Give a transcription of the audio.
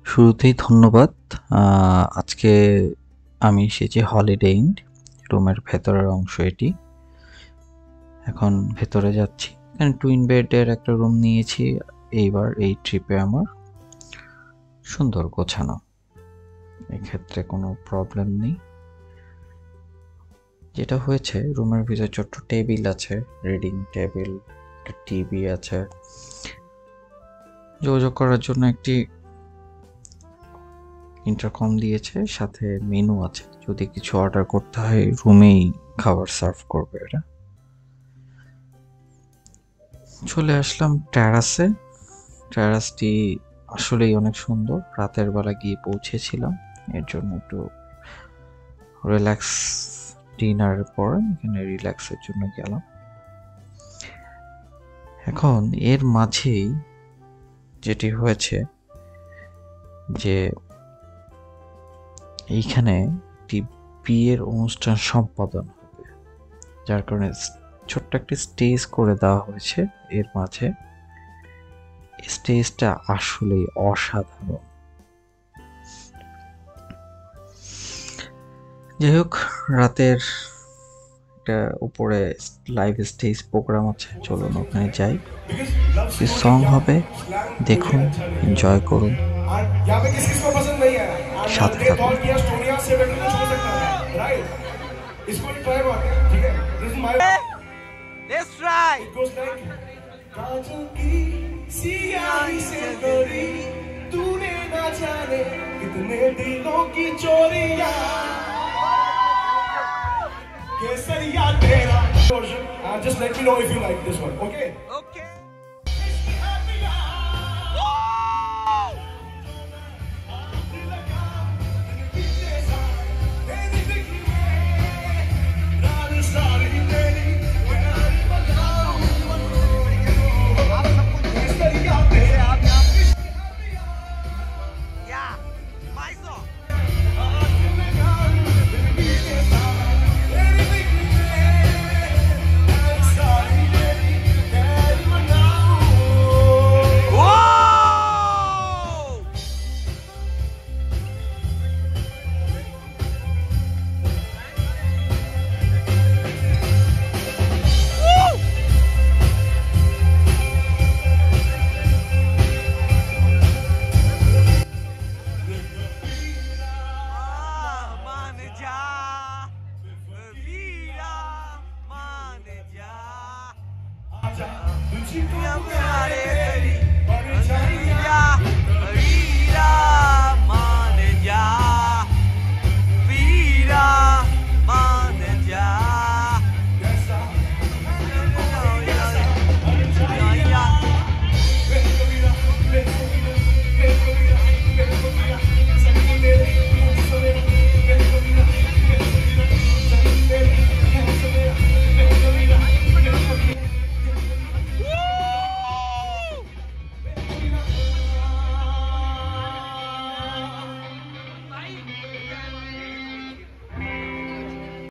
শুরুতেই ধন্যবাদ। আজকে আমি এসেছি হলিডে ইন রুমের ভেতরের অংশ এটি। এখন ভেতরে যাচ্ছি। এখানে টুইন বেডের একটা রুম নিয়েছি এইবার এই ট্রিপে আমার। সুন্দর গোছানো, এক্ষেত্রে কোনো প্রবলেম নেই। যেটা হয়েছে রুমের ভিতরে ছোট্ট টেবিল আছে, রিডিং টেবিল, একটা টিভি আছে, যোগাযোগ করার জন্য একটি ইন্টারকম দিয়েছে, সাথে মেনু আছে, যদি কিছু অর্ডার করতে হয় রুমেই খাবার সার্ভ করবে এরা। চলে আসলাম টেরাসে। টেরাসটি আসলেই অনেক সুন্দর। রাতের বেলা গিয়ে পৌঁছেছিলাম, এর জন্য একটু রিল্যাক্স, ডিনারের পর এখানে রিল্যাক্সের জন্য গেলাম। এখন এর মাঝেই যেটি হয়েছে যে এইখানে একটি বিয়ের অনুষ্ঠান সম্পাদন হবে, যার কারণে ছোট্ট একটি স্টেজ করে দেওয়া হয়েছে এর মাঝে। স্টেজটা আসলেই অসাধারণ। যাই হোক, রাতের একটা উপরে লাইভ স্টেজ প্রোগ্রাম আছে, চলুন ওখানে যাই। সং হবে, দেখুন, এনজয় করুন, সাথে থাকুন। Let's try. It goes like काजों की सियाही से गोरी तूने ना जाने कितने दिलों की चोरियां केसरिया तेरा. Just let me know if you like this one, okay?